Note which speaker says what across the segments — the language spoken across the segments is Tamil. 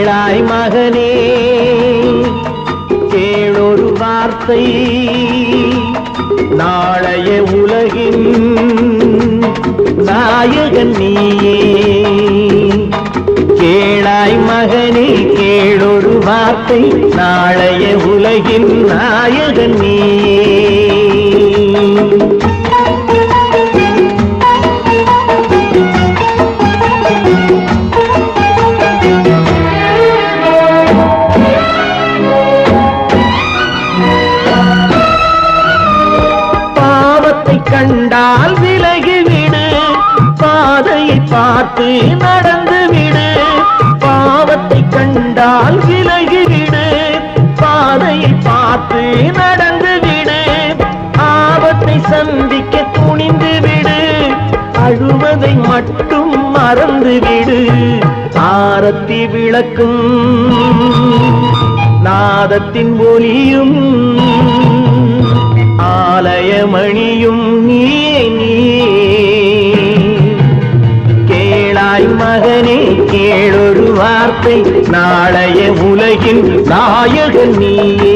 Speaker 1: கேளாய் மகனே கேளொரு வார்த்தை நாளைய உலகின் நாயகன் நீயே கேளாய் மகனே கேளொரு வார்த்தை நாளைய உலகின் நாயகன் நீயே கண்டால் விலகிவிடு பாதையை பார்த்து நடந்து விடு பாவத்தை கண்டால் விலகிவிடு பாதையை பார்த்து நடந்து விடு ஆபத்தை சந்திக்க துணிந்து விடு அழுவதை மட்டும் மறந்து விடு ஆரத்தி விளக்கும் நாதத்தின் ஒலியும் ஆலயமணியும் நீயே நீயே கேளாய் மகனே கேளொரு வார்த்தை நாளைய உலகின் நாயகன் நீயே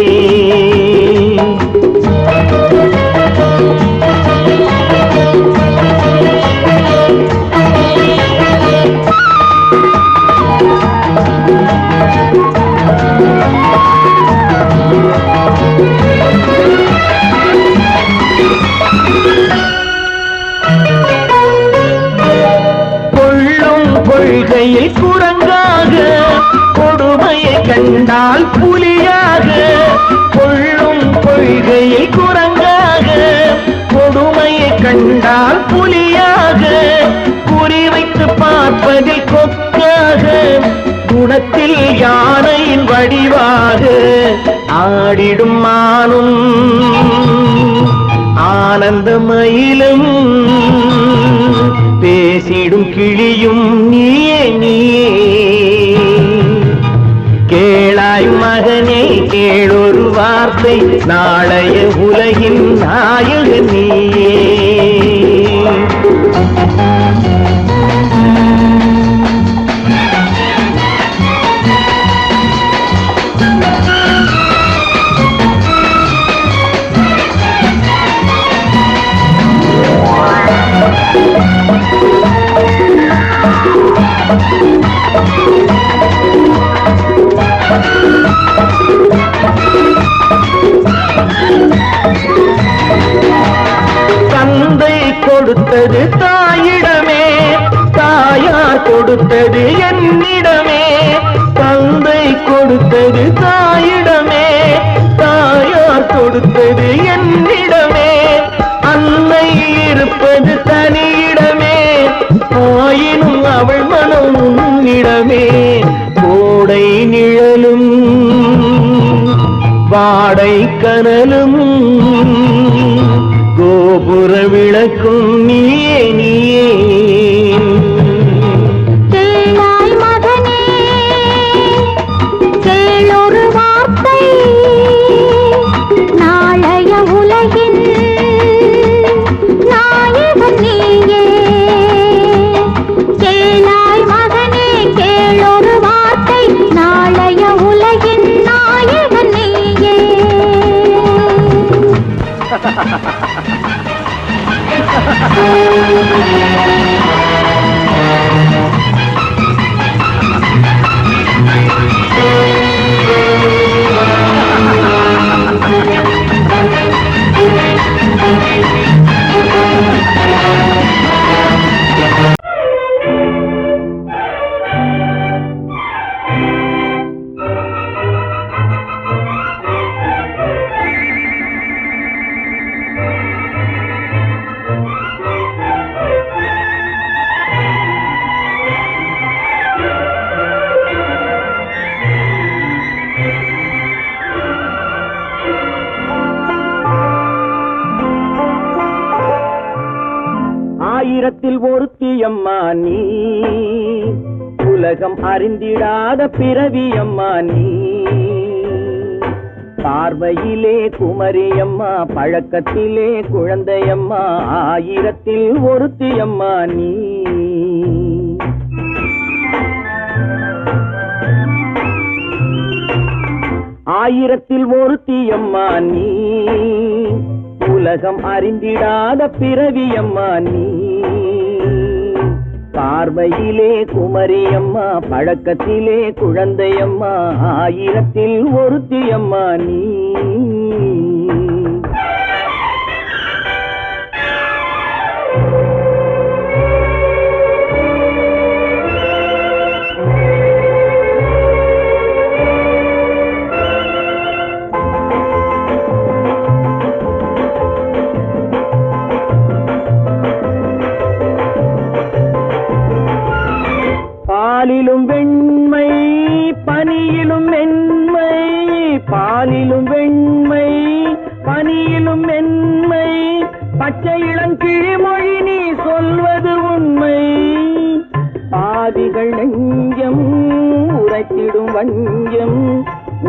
Speaker 1: கொள்கையில் குரங்காக கொடுமையை கண்டால் புலியாக கொள்ளும் கொள்கையில் குரங்காக கொடுமையை கண்டால் புலியாக குறிவைத்து பார்ப்பதில் கொக்காக குணத்தில் யானையின் வடிவாக ஆடிடும் மானும் ஆனந்த மயிலும் பேசிடும் கிளியும் நீயே நீயே கேளாய் மகனே கேளொரு வார்த்தை நாளைய உலகின் நாயகன் நீயே தந்தை கொடுத்தது தாயிடமே தாயார் கொடுத்தது என்னிடமே தந்தை கொடுத்தது தாயிடமே தாயார் கொடுத்தது என்னிடமே அன்னை இருப்பது தனியிடமே ஆயினும் அவள் மனம் உன்னிடமே கோடை நிழலும் வாடை கனலும் கோபுர விளக்கும் நீயே நீயே
Speaker 2: கேளாய் மகனே கேளொரு வார்த்தை நாளைய உலகின் நாயகன் நீயே கேளாய் மகனே கேளொரு வார்த்தை நாளைய உலகின் நாயகன் நீயே
Speaker 1: ஆயிரத்தில் ஒருத்தியம்மா நீ உலகம் அறிந்திடாத பிறவியம்மா நீ பார்வையிலே குமரியம்மா பழக்கத்திலே குழந்தையம்மா ஆயிரத்தில் ஒருத்தியம்மா நீ ஆயிரத்தில் ஒருத்தியம்மா நீ, உலகம் அறிந்திடாத பிறவியம்மா நீ. பார்வையிலே குமரியம்மா, பழக்கத்திலே குழந்தையம்மா, ஆயிரத்தில் ஒருத்தியம்மா நீ. பாலிலும் வெண்மை பனியிலும் மென்மை, பாலிலும் வெண்மை பனியிலும் மென்மை, பச்சை இளங்கிழிமொழி நீ சொல்வது உண்மை. பாதிகள் நெஞ்சம் உரைத்திடும் வஞ்சம்,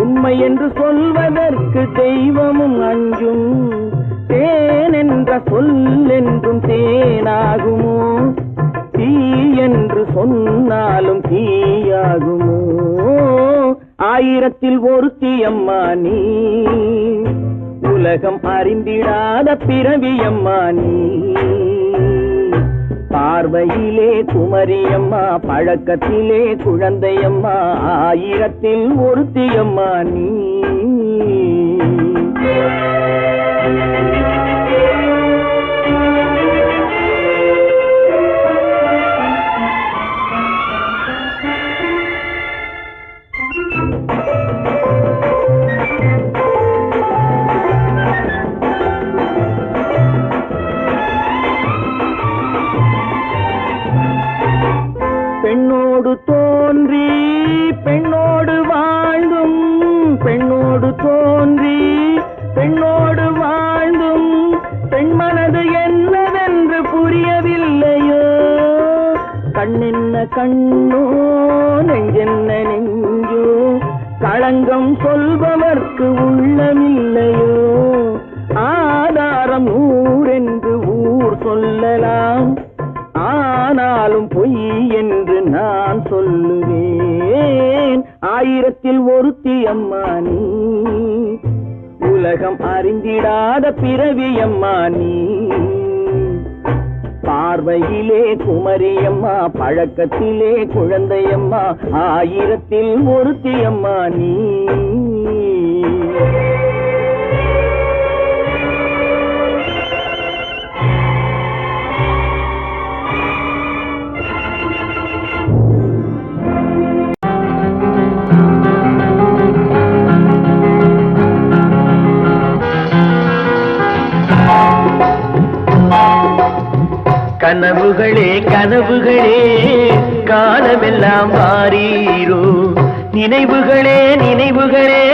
Speaker 1: உண்மை என்று சொல்வதற்கு தெய்வமும் அஞ்சும். தேன் என்ற சொல் என்றும் தேனாகுமோ, தீ என்று சொன்னாலும் தீயாகுமோ. ஆயிரத்தில் ஒருத்தியம்மா நீ, உலகம் அறிந்திடாத பிறவியம்மா நீ. பார்வையிலே குமரியம்மா, பழக்கத்திலே குழந்தையம்மா, ஆயிரத்தில் ஒருத்தியம்மா நீ. பெண்ணோடு தோன்றி பெண்ணோடு வாழ்ந்தும், பெண்ணோடு தோன்றி பெண்ணோடு வாழ்ந்தும், பெண்மனது என்னவென்று புரியவில்லையோ. கண்ணென்ன கண்ணோ, நெஞ்சென்ன நெஞ்சோ, களங்கம் சொல்பவர்க்கு உள்ளமில்லையோ. ஆதாரம் நூறென்று ஊர் சொல்லலாம், ஆனாலும் பொய் என்று நான் சொல்லுவேன். ஆயிரத்தில் ஒருத்தியம்மா நீ, உலகம் அறிந்திடாத பிறவியம்மா நீ. பார்வையிலே குமரியம்மா, பழக்கத்திலே குழந்தையம்மா, ஆயிரத்தில் ஒருத்தியம்மா நீ. கனவுகளே கனவுகளே காலமெல்லாம் வாரீரோ, நினைவுகளே நினைவுகளே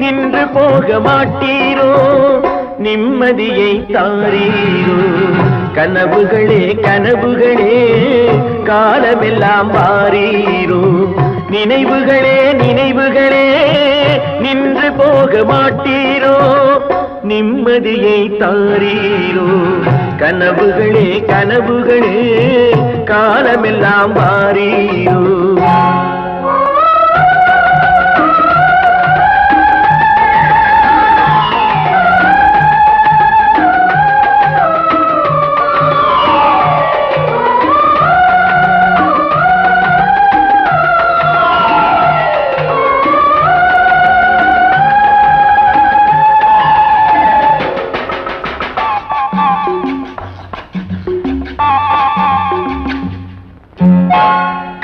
Speaker 1: நின்று போக மாட்டீரோ, நிம்மதியை தாரீரோ. கனவுகளே கனவுகளே காலமெல்லாம் வாரீரோ, நினைவுகளே நினைவுகளே நின்று போக மாட்டீரோ, நிம்மதியை தாரீரோ. கனவுகளே கனவுகளே காலமெல்லாம் வாரீரோ.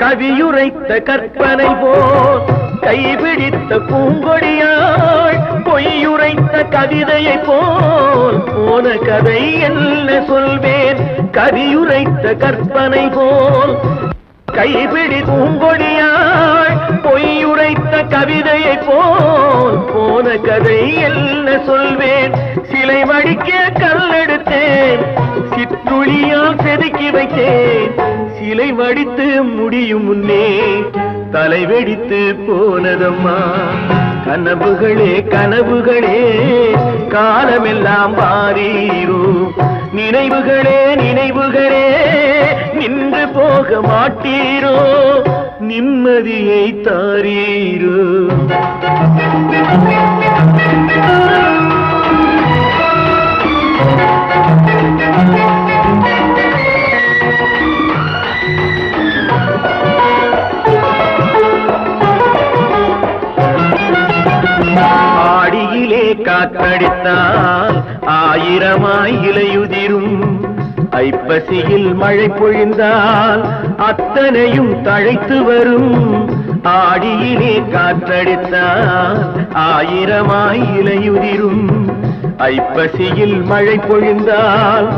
Speaker 1: கவியுரைத்த கற்பனை போல் கைபிடித்த பூங்கொடியாள், பொய்யுரைத்த கவிதையை போல் போன கதை என்ன சொல்வேன். கவியுரைத்த கற்பனை போல் கைபிடி பூங்கொடியாள், பொய்யுரைத்த கவிதையை போல் போன கதை என்ன சொல்வேன். சிலை வடிக்க கல்லெடுத்தேன், சிற்றுளியால் செதுக்கி வைத்தேன், சிலை வடித்து முடியும் முன்னே தலை வெடித்து போனதம்மா. கனவுகளே கனவுகளே காலமெல்லாம் வாரீரோ, நினைவுகளே நினைவுகளே நின்று போக மாட்டீரோ, நிம்மதியை தாரீரோ. ஆடியிலே காற்றடித்தால் ஆயிரமாய் இலையுதிரும், ஐப்பசியில் மழை பொழிந்தால் அத்தனையும் தழைத்து வரும். ஆடியிலே காற்றடித்தால் ஆயிரமாய் இலையுதிரும், ஐப்பசியில் மழை பொழிந்தால்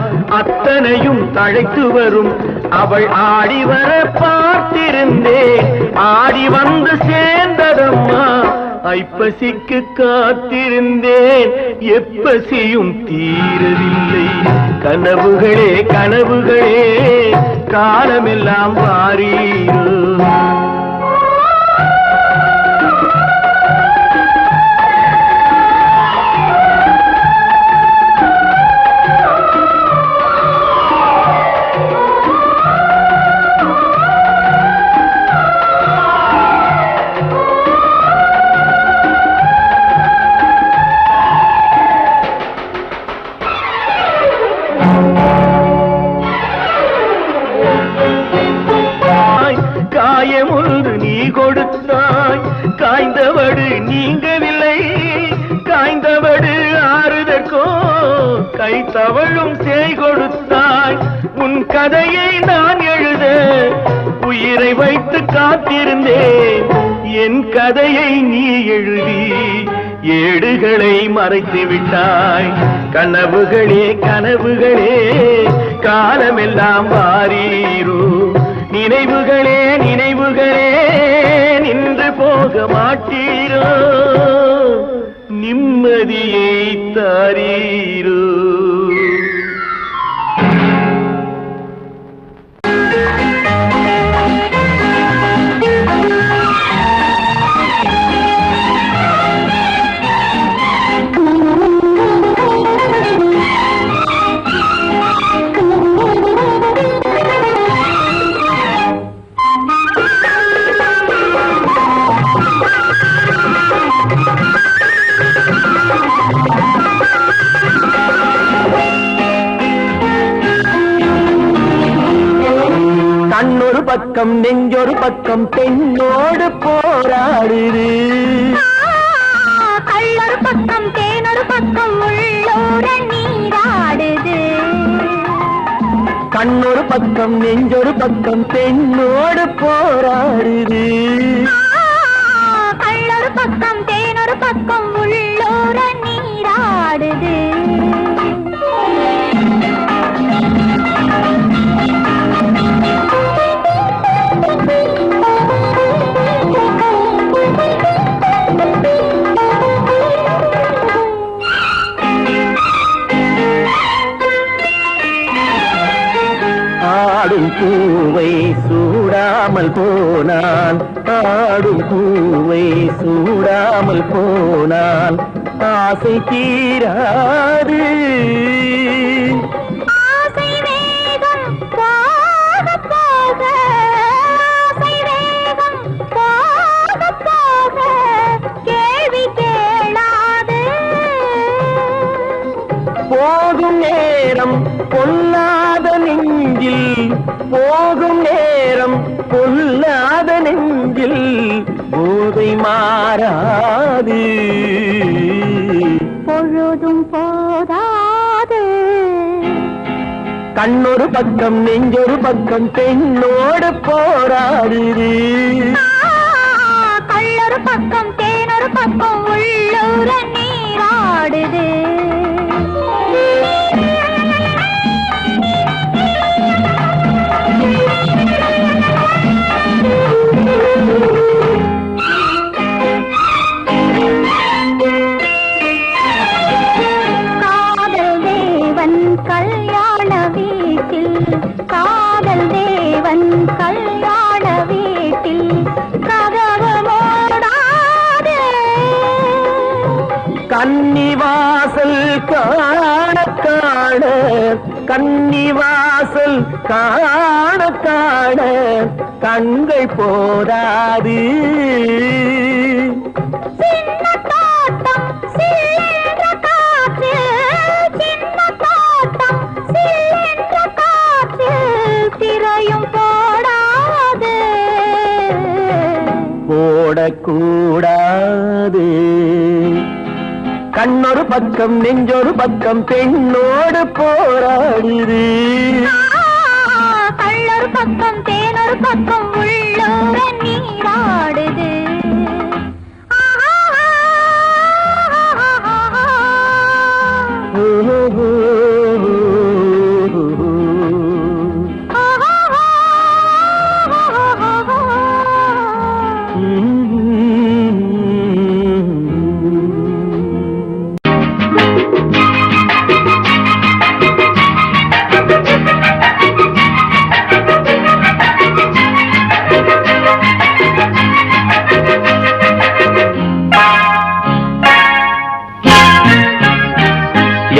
Speaker 1: அத்தனையும் தழைத்து வரும். அவள் ஆடி வர பார்த்திருந்தேன், ஆடி வந்து சேர்ந்ததம்மா. ஐப்பசிக்கு காத்திருந்தேன், எப்பசியும் தீரவில்லை. கனவுகளே கனவுகளே காலமெல்லாம் வாரீரோ. காயமொன்று நீ கொடுத்தாய், காய்ந்தவடு நீங்கவில்லை. காய்ந்தவடு ஆறுதற்கோ கை தவழும் சேய் கொடுத்தாய். உன் கதையை நான் எழுத உயிரை வைத்து காத்திருந்தேன், என் கதையை நீ எழுதி ஏடுகளை மறைத்து விட்டாய். கனவுகளே கனவுகளே காலமெல்லாம் வாரீரோ. நினைவுகளே நினைவுகளே நின்று போக மாட்டீரோ. நிம்மதியை தாரீரோ. கண்ணொரு பக்கம் நெஞ்சொரு பக்கம் பெண்ணோடு போராடுது.
Speaker 2: கள்ளொரு பக்கம் தேனொரு பக்கம் உள்ளோர நீராடுது.
Speaker 1: கண்ணொரு பக்கம் நெஞ்சொரு பக்கம் பெண்ணோடு போராடுது.
Speaker 2: கள்ளொரு பக்கம் தேனொரு பக்கம் உள்ளோர நீராடுது.
Speaker 1: ஆடும் பூவை சூடாமல் போனான், ஆடும் பூவை சூடாமல் போனான், ஆசை தீராது.
Speaker 2: ஆசை வேகம் போக போக, ஆசை வேகம் போக போக கேள்வி கேளாது.
Speaker 1: போகும் நேரம் பொல்லாத நெஞ்சில், போகும் நேரம் பொல்லாத நெஞ்சில் போதை மாறாது.
Speaker 2: பொழுதும் போதாது.
Speaker 1: கண்ணொரு பக்கம் நெஞ்சொரு பக்கம் பெண்ணோடு போராடுது.
Speaker 2: கள்ளொரு பக்கம் தேனொரு பக்கம் உள்ளூர நீராடுது. காதல் தேவன் கல்யாண வீட்டில், காதல் தேவன் கல்யாண வீட்டில் கதவு மூடாது. கன்னிவாசல் காண காண
Speaker 1: கன்னிவாசல் காண காண கண்கள் போதாது.
Speaker 2: சின்ன தோட்டம் சில்லென்ற காற்றில், சின்ன தோட்டம் சில்லென்ற காற்றில் திரையும் போடாது.
Speaker 1: போடக்கூடாது. கண்ணொரு பக்கம் நெஞ்சொரு பக்கம் பெண்ணோடு போராடுது.
Speaker 2: கள்ளொரு பக்கம் தேனொரு பக்கம் உள்ளூர நீராடுது.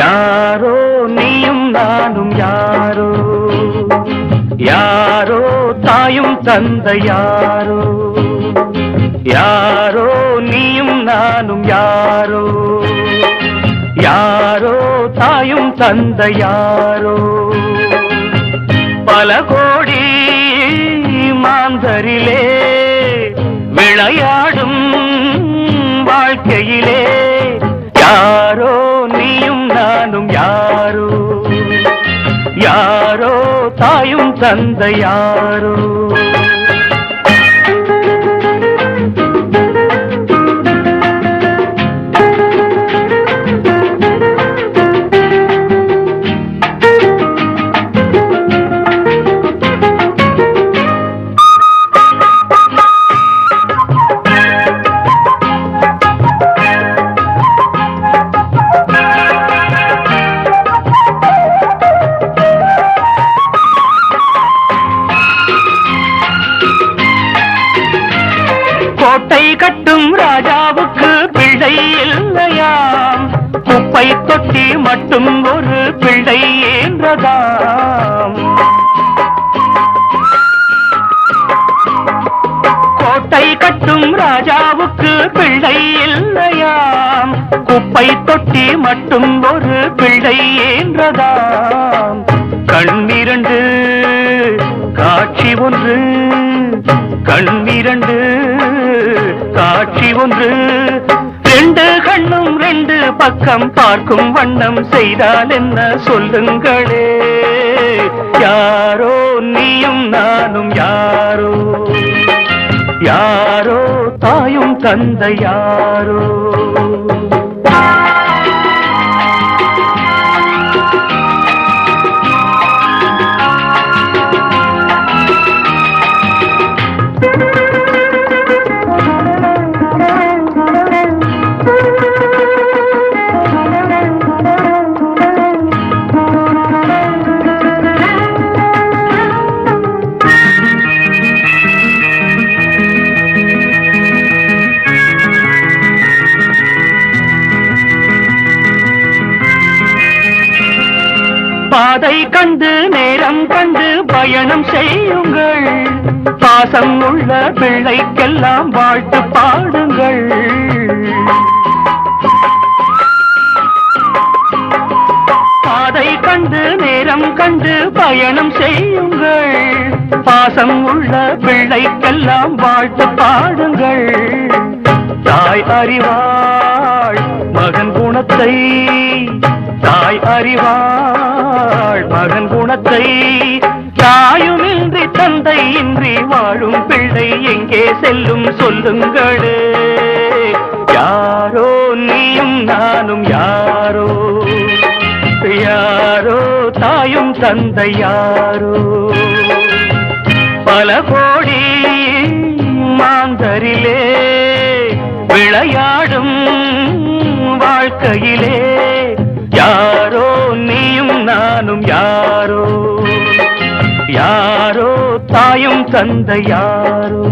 Speaker 1: யாரோ நீயும் நானும் யாரோ, யாரோ தாயும் தந்தை யாரோ, யாரோ நீயும் நானும் யாரோ, யாரோ தாயும் தந்தை யாரோ. பல கோடி மாந்தரிலே விளையாடும் வாழ்க்கையிலே யாரோ நீயும் நானும் யாரோ, யாரோ தாயும் தந்தை யாரோ. கோட்டை கட்டும் ராஜாவுக்கு பிள்ளை இல்லையாம், குப்பை தொட்டி மட்டும் ஒரு பிள்ளை என்றதாம். கோட்டை கட்டும் ராஜாவுக்கு பிள்ளை இல்லையாம், குப்பை தொட்டி மட்டும் ஒரு பிள்ளை என்றதாம். கண்ணிரண்டு காட்சி ஒன்று, கண்ணிரண்டு காட்சி ஒன்று, ரெண்டு கண்ணும் ரெண்டு பக்கம் பார்க்கும் வண்ணம் செய்தால் என்ன சொல்லுங்களே. யாரோ நீயும் நானும் யாரோ, யாரோ தாயும் தந்தை யாரோ. பாதை கண்டு நேரம் கண்டு பயணம் செய்யுங்கள், பாசம் உள்ள பிள்ளைக்கெல்லாம் வாழ்த்து பாடுங்கள். பாதை கண்டு நேரம் கண்டு பயணம் செய்யுங்கள், பாசம் உள்ள பிள்ளைக்கெல்லாம் வாழ்த்து பாடுங்கள். தாய் அறிவாள் மகன் குணத்தை, தாய் அறிவாள் மகன் குணத்தை, தாயுமின்றி தந்தை இன்றி வாழும் பிள்ளை எங்கே செல்லும் சொல்லுங்களே. யாரோ நீயும் நானும் யாரோ, யாரோ தாயும் தந்தை யாரோ. பல கோடி மாந்தரிலே விளையாடும் வாழ்க்கையிலே யாரோ நீயும் நானும் யாரோ, யாரோ தாயும் தந்தை யாரோ.